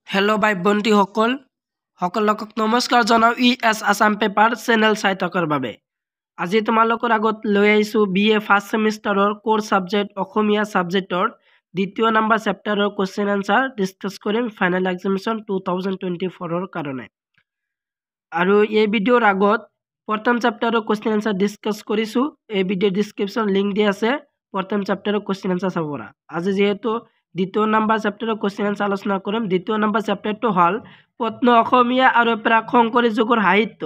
Hello' ভাই ভণ্টিসকল সকলক নমস্কাৰ জনাওঁ ES আছাম পেপাৰ চেনেল চাই থকাৰ বাবে। আজি তোমালোকৰ আগত লৈ আহিছোঁ BA ফাৰ্ষ্ট ছেমিষ্টাৰৰ কোৰ ছাবজেক্ট অসমীয়া ছাবজেক্টৰ দ্বিতীয় নম্বৰ চেপ্টাৰৰ কুৱেশ্যন এনচাৰ ডিছকাছ কৰিম ফাইনেল এক্সামিনেশ্যন 2024ৰ কাৰণে। আৰু এই ভিডিঅ'ৰ আগত প্ৰথম চেপ্টাৰৰ কুৱেশ্যন এনচাৰ ডিছকাছ কৰিছোঁ। এই ভিডিঅ'ৰ ডিছক্ৰিপশ্যন লিংক দিয়া আছে, প্ৰথম চেপ্টাৰৰ কুৱেশ্যন এনচাৰ চাব পৰা। আজি যিহেতু দ্বিতীয় নম্বৰ চেপ্টাৰৰ কুৱেশ্যন এনচাৰ আলোচনা কৰিম। দ্বিতীয় নম্বৰ চেপ্টাৰটো হ'ল প্ৰত্ন অসমীয়া আৰু প্ৰাক শংকৰী যুগৰ সাহিত্য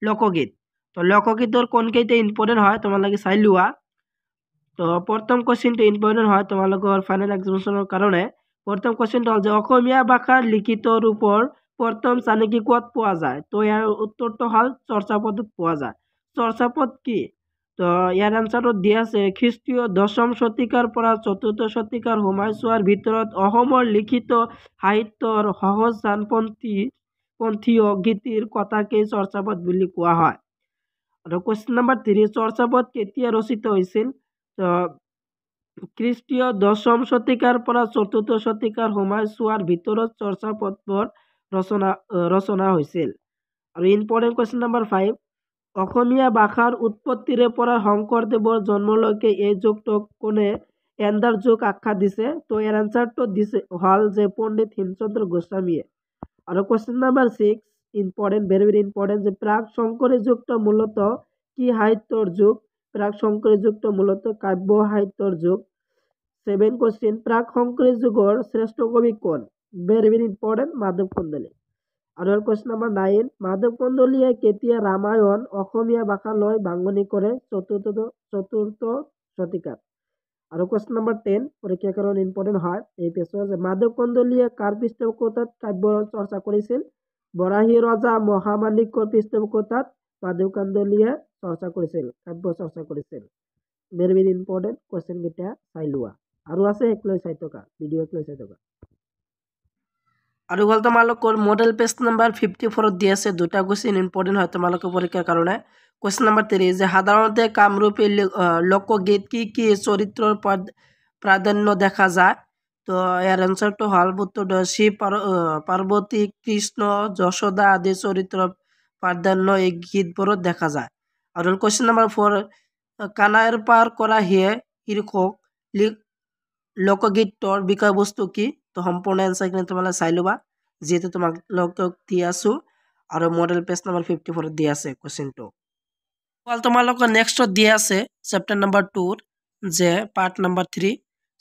লোকগীত। তো লোকগীতৰ কোনকেইটা ইম্পৰ্টেণ্ট হয় তোমালোকে চাই লোৱা। তো প্ৰথম কুৱেশ্যনটো ইম্পৰ্টেণ্ট হয় তোমালোকৰ ফাইনেল এক্সামিনেশ্যনৰ কাৰণে। প্ৰথম কুৱেশ্যনটো হ'ল যে অসমীয়া ভাষাৰ লিখিত ৰূপৰ প্ৰথম চানেকি ক'ত পোৱা যায়? তো ইয়াৰ উত্তৰটো হ'ল চৰ্যাপদত পোৱা যায়। চৰ্যাপদ কি? তো ইয়াৰ এনচাৰটো দিয়া আছে খ্ৰীষ্টীয় 10ম শতিকাৰ পৰা 4ৰ্থ শতিকাৰ সময়ছোৱাৰ ভিতৰত অসমৰ লিখিত সাহিত্যৰ সহজ পন্থীয় গীতিৰ কথাকেই চৰ্যাপদ বুলি কোৱা হয়। আৰু কুৱেশ্যন নম্বৰ 3 চৰ্যাপদ কেতিয়া ৰচিত হৈছিল? তো খ্ৰীষ্টীয় 10ম শতিকাৰ পৰা 4ৰ্থ শতিকাৰ সময়ছোৱাৰ ভিতৰত চৰ্যাপদবোৰ ৰচনা হৈছিল। আৰু ইম্পৰ্টেণ্ট কুৱেশ্যন নম্বৰ 5 অসমীয়া ভাষাৰ উৎপত্তিৰে পৰা শংকৰদেৱৰ জন্মলৈকে এই যুগটোক কোনে এন্ধাৰ যুগ আখ্যা দিছে? তো ইয়াৰ এনচাৰটো দিছে হ'ল যে পণ্ডিত হেমচন্দ্ৰ গোস্বামীয়ে। আৰু question number 6 important, very important, যে প্ৰাক শংকৰী যুগটো মূলতঃ কি সাহিত্যৰ যুগ? প্ৰাক শংকৰী যুগটো মূলতঃ কাব্য সাহিত্যৰ যুগ। 7 কুৱেশ্যন, প্ৰাক শংকৰী যুগৰ শ্ৰেষ্ঠ কবি কোন? Very important, Madhav Kandali. আৰু কুৱেশ্যন নম্বৰ 9 মাধৱ কন্দলীয়ে কেতিয়া ৰামায়ণ অসমীয়া ভাষালৈ ভাঙনি কৰে? 4ৰ্থ শতিকাত। আৰু কুৱেশ্যন নম্বৰ 10 পৰীক্ষাৰ কাৰণে ইম্পৰ্টেণ্ট হয় এই পেছৰ, যে মাধৱ কন্দলীয়ে কাৰ পৃষ্ঠপোষকতাত কাব্য চৰ্চা কৰিছিল? বৰাহী ৰজা মহামাণিক্যৰ পৃষ্ঠপোষকতাত মাধৱ কন্দলীয়ে চৰ্চা কৰিছিল, কাব্য চৰ্চা কৰিছিল। ভেৰি ইম্পৰ্টেণ্ট, কুৱেশ্যন কেইটা চাই লোৱা। আৰু আছে একলৈ চাই থকা ভিডিঅ' একলৈ চাই থকা। আৰু হ'ল তোমালোকৰ মডেল পেজ নম্বৰ 54ত দি আছে দুটা কুৱেশ্যন ইম্পৰ্টেণ্ট হয় তোমালোকৰ পৰীক্ষাৰ কাৰণে। কুৱেশ্যন নম্বৰ 3 যে সাধাৰণতে কামৰূপী লোকগীত কি কি চৰিত্ৰৰ প্ৰাধান্য দেখা যায়? তো ইয়াৰ এনচাৰটো হ'ল শিৱ পাৰ্বতী কৃষ্ণ যশোদা আদি চৰিত্ৰৰ প্ৰাধান্য এই গীতবোৰত দেখা যায়। আৰু কুৱেশ্যন নম্বৰ 4 কানাইৰ পাৰ কৰা হিয়ে শীৰ্ষক লোকগীতৰ বিষয়বস্তু কি? তো সম্পূৰ্ণ এনচাৰখিনি তোমালোকে চাই ল'বা, যিহেতু তোমালোকক দি আছোঁ। আৰু মডেল পেজ নম্বৰ 54ত দি আছে কুৱেশ্যনটো। তোমালোকৰ নেক্সটত দিয়া আছে চেপ্টাৰ নম্বৰ 2 যে পাৰ্ট নম্বৰ 3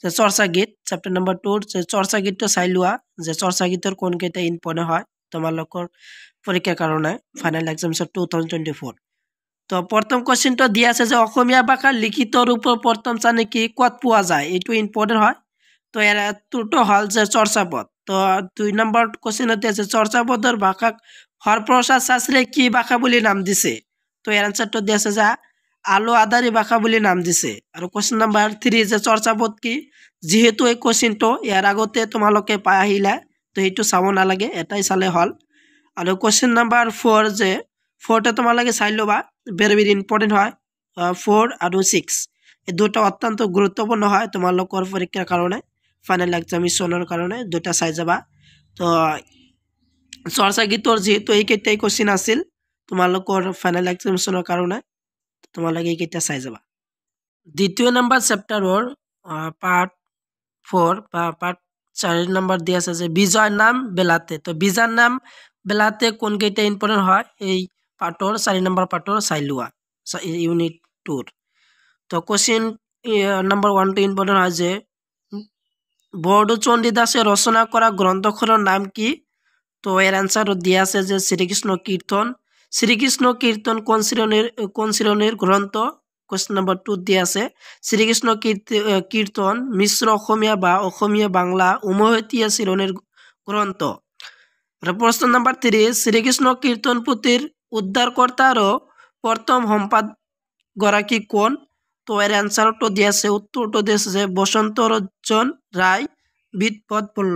যে চৰ্চা গীত। চেপ্টাৰ নম্বৰ 2 যে চৰ্চা গীতটো চাই লোৱা, যে চৰ্চা গীতৰ কোনকেইটা ইম্পৰ্টেণ্ট হয় তোমালোকৰ পৰীক্ষাৰ কাৰণে ফাইনেল এক্সামিনেশ্যন 2024। তো প্ৰথম কুৱেশ্যনটো দিয়া আছে যে অসমীয়া ভাষাৰ লিখিত ৰূপৰ প্ৰথম চানেকি ক'ত পোৱা যায়? এইটো ইম্পৰ্টেণ্ট হয়। তো ইয়াৰ উত্তৰটো হ'ল যে চৰ্যাপদ। তো 2 নম্বৰ কুৱেশ্যনতে আছে চৰ্যাপদৰ ভাষাক হৰপ্ৰসাদ শাস্ত্ৰীয়ে কি ভাষা বুলি নাম দিছে? তো ইয়াৰ এনচাৰটো দিয়া আছে যে আলো আদাৰী ভাষা বুলি নাম দিছে। আৰু কুৱেশ্যন নম্বৰ 3 যে চৰ্যাপদ কি? যিহেতু এই কুৱেশ্যনটো ইয়াৰ আগতে তোমালোকে পাই আহিলা, তো সেইটো চাব নালাগে, এটাই চালে হ'ল। আৰু কুৱেশ্যন নম্বৰ 4 যে 4টা তোমালোকে চাই ল'বা, ভেৰি ইম্পৰ্টেণ্ট হয়। 4 আৰু 6 এই দুটা অত্যন্ত গুৰুত্বপূৰ্ণ হয় তোমালোকৰ পৰীক্ষাৰ কাৰণে, ফাইনেল এক্সামিনেশ্যনৰ কাৰণে দুটা চাই যাবা। তো চৰ্চা গীতৰ যিহেতু এইকেইটাই কুৱেশ্যন আছিল তোমালোকৰ ফাইনেল এক্সামিনেশ্যনৰ কাৰণে, তোমালোকে এইকেইটা চাই যাবা। দ্বিতীয় নম্বৰ চেপ্টাৰৰ পাৰ্ট 4 বা পাৰ্ট 4 নম্বৰ দি আছে যে বিজয় নাম বেলাতে। তো বিজয় নাম বেলাতে কোনকেইটা ইম্পৰ্টেণ্ট হয় এই পাৰ্টৰ 4 নম্বৰ পাৰ্টৰ চাই লোৱা ইউনিট 2। তো কুৱেশ্যন নম্বৰ 1টো ইম্পৰ্টেণ্ট হয় যে বৰদো চণ্ডীদাসে ৰচনা কৰা গ্ৰন্থখনৰ নাম কি? তো ইয়াৰ এনচাৰটো দিয়া আছে যে শ্ৰীকৃষ্ণ কীৰ্তন। শ্ৰীকৃষ্ণ কীৰ্তন কোন শ্ৰেণীৰ গ্ৰন্থ? কুৱেশ্যন নম্বৰ 2 দিয়া আছে শ্ৰীকৃষ্ণ কীৰ্তন মিশ্ৰ অসমীয়া বা অসমীয়া বাংলা উমৈহতীয়া শ্ৰেণীৰ গ্ৰন্থ। আৰু প্ৰশ্ন নম্বৰ 3 শ্ৰীকৃষ্ণ কীৰ্তন পুথিৰ উদ্ধাৰকৰ্তা আৰু প্ৰথম সম্পাদকগৰাকী কোন? তো ইয়াৰ এনচাৰটো দিয়া আছে, উত্তৰটো দিয়া আছে যে বসন্ত ৰঞ্জন ৰায় বিটপদবল।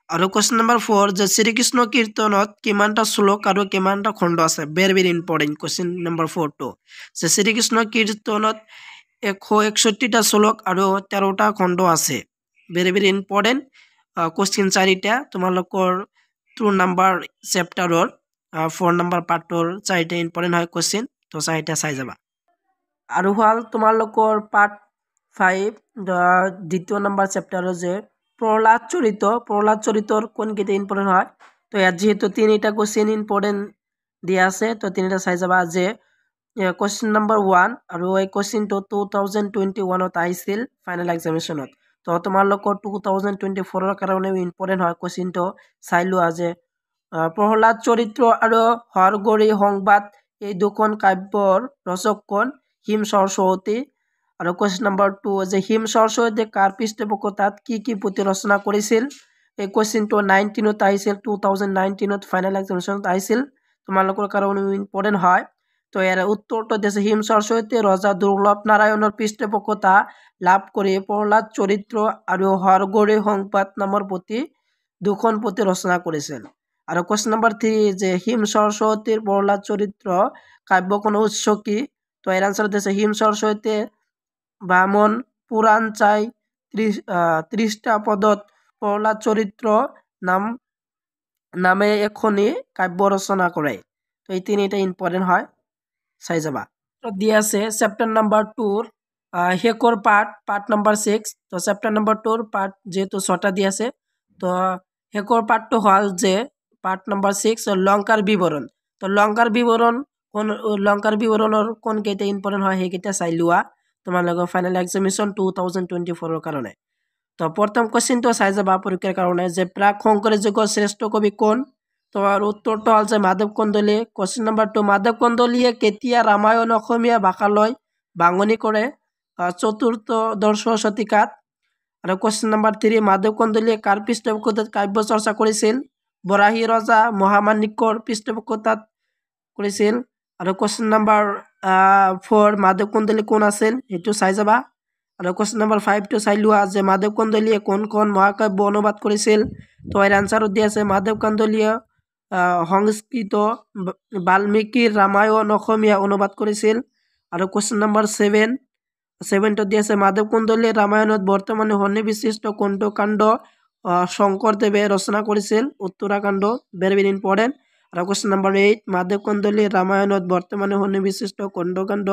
আৰু কুৱেশ্যন নম্বৰ 4 যে শ্ৰীকৃষ্ণ কীৰ্তনত কিমানটা শ্লোক আৰু কিমানটা খণ্ড আছে? ভেৰি ইম্পৰ্টেণ্ট কুৱেশ্যন নম্বৰ 4টো, যে শ্ৰীকৃষ্ণ কীৰ্তনত 161টা শ্লোক আৰু 13টা খণ্ড আছে। ভেৰি ইম্পৰ্টেণ্ট, কোশ্চিন 4টা তোমালোকৰ 2 নম্বৰ চেপ্টাৰৰ 4 নম্বৰ পাৰ্টৰ 4টা ইম্পৰ্টেণ্ট হয় কোশ্চিন তো 4টা চাই যাবা আৰু হল তোমালোকৰ পাৰ্ট 5 দ্বিতীয় নম্বৰ চেপ্টাৰৰ যে প্ৰহ্লাদ চৰিতৰ কোনকেইটা ইম্পৰ্টেণ্ট হয় তো ইয়াত যেহেতু 3টা কোশ্চিন ইম্পৰ্টেণ্ট দিয়া আছে তো 3টা চাই যাবা যে কোশ্চিন নম্বৰ 1 আৰু এই কোশ্চিনটো 2021ত আহিছিল ফাইনেল এক্সামিনেশ্যনত তো তোমালোকৰ 2024ৰ কাৰণে ইম্পৰ্টেণ্ট হয় কোশ্চিনটো চাই লোৱা যে প্ৰহ্লাদ চৰিত্ৰ আৰু হৰগৌৰী সংবাদ এই দুখন কাব্যৰ ৰচক কোন হিম সৰস্বতী আৰু কোশ্চিন নম্বৰ 2 যে হিম সৰস্বতী কাৰ পৃষ্ঠপোষকতাত কি পুথি ৰচনা কৰিছিল এই কোশ্চিনটো 19ত আহিছিল 2019ত ফাইনেল এক্সামিনেশ্যনত আহিছিল তোমালোকৰ কাৰণে ইম্পৰ্টেণ্ট হয় তো ইয়াৰ উত্তৰটো দিছে হিম সৰস্বতী ৰজা দুৰ্লভ নাৰায়ণৰ পৃষ্ঠপোষকতা লাভ কৰি প্ৰহ্লাদ চৰিত্ৰ আৰু হৰগৌৰী সংবাদ নামৰ দুখন পুথি ৰচনা কৰিছিল আৰু কোশ্চিন নম্বৰ 3 যে হিম সৰস্বতীৰ প্ৰহ্লাদ চৰিত্ৰ কাব্যখনৰ উৎস কি তো এর আনসার দিছে হিম সরস্বতী বামন পুরাণ চাই 30টা পদত প্রহ্লাদ চরিত্র নামে এখনি কাব্য রচনা করে তো এই তিনটা ইম্পর্টেন্ট হয় চাই যাবা তো দিয়ে আছে chapter number 2 hectare part number 6 তো চ্যাপ্টাৰ নাম্বাৰ 2 পাৰ্ট যেহেতু 6টা দিয়ে আছে তো হেকৰ পাৰ্টটো হল যে পাৰ্ট নাম্বাৰ 6 লঙ্কাৰ বিৱৰণ তো লঙ্কাৰ বিৱৰণৰ কোন কেইটা ইম্পৰ্টেণ্ট হয় সেইকেইটা চাই লোৱা তোমালোকৰ ফাইনেল এক্সামিনেশ্যন 2024ৰ কাৰণে তো প্ৰথম কোশ্চিনটো চাই যাবা পৰীক্ষাৰ কাৰণে যে প্ৰাক শংকৰী যুগৰ শ্ৰেষ্ঠ কবি কোন তো আৰ উত্তৰটো হল যে মাধৱ কন্দলী কোশ্চিন নাম্বাৰ 2 মাধৱ কন্দলীয়ে কেতিয়া ৰামায়ণ অসমীয়া ভাষালৈ বাঙনি কৰে চতুৰ্দশ শতিকাত আৰু কোশ্চিন নাম্বাৰ 3 মাধৱ কন্দলীয়ে কাৰ পৃষ্ঠপোষকতাত কাব্য চৰ্চা কৰিছিল বৰাহী ৰজা মহামাণিক্যৰ পৃষ্ঠপোষকতাত কৰিছিল আৰু কোশ্চিন নাম্বাৰ 4 মাধৱ কন্দলী কোন আছিল সেইটো চাই যাবা আৰু কোশ্চিন নাম্বাৰ 5 টো চাই লোৱা যে মাধৱ কন্দলীয়ে কোনখন মহাকাব্য অনুবাদ কৰিছিল তো এৰ আনসাৰত দিয়া আছে মাধৱ কন্দলীয়ে সংস্কৃত বাল্মীকিৰ ৰামায়ণ অসমীয়া অনুবাদ কৰিছিল আৰু কোশ্চিন নাম্বাৰ 7 টো দিয়া আছে মাধৱ কন্দলীয়ে ৰামায়ণত বৰ্তমানে সন্নিবিষ্ট কোনটো কাণ্ড শংকৰদেৱে ৰচনা কৰিছিল উত্তৰাখণ্ড ভেৰি ইম্পৰ্টেন্ট আৰ কোশ্চেন নাম্বাৰ 8 মাধৱ কন্দলীয়ে ৰামায়ণত বৰ্তমানে সন্নিবিষ্ট খণ্ডকাণ্ড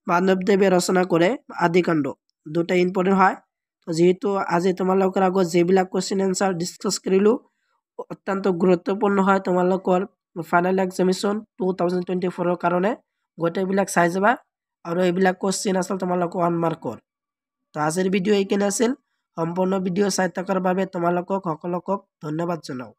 মাধৱদেৱে ৰচনা কৰে আদিকাণ্ড দুটা ইম্পৰ্টেণ্ট হয় তো যেহেতু আজি তোমালোকৰ আগত যেবিলাক কোশ্চেন এনসাৰ ডিসকাস কৰিলো অত্যন্ত গুৰুত্বপূৰ্ণ হয় তোমালোকৰ ফাইনেল এক্সামিনেশ্যন 2024ৰ কাৰণে গোটেইবিলাক চাই যাবা আৰু এইবিলাক কোশ্চেন আছিল তোমালোকৰ 1 মাৰ্কৰ তো আজিৰ ভিডিও এইখিনি আছিল সম্পূৰ্ণ ভিডিও চাই থকাৰ বাবে তোমালোকক সকলোকক ধন্যবাদ জনাও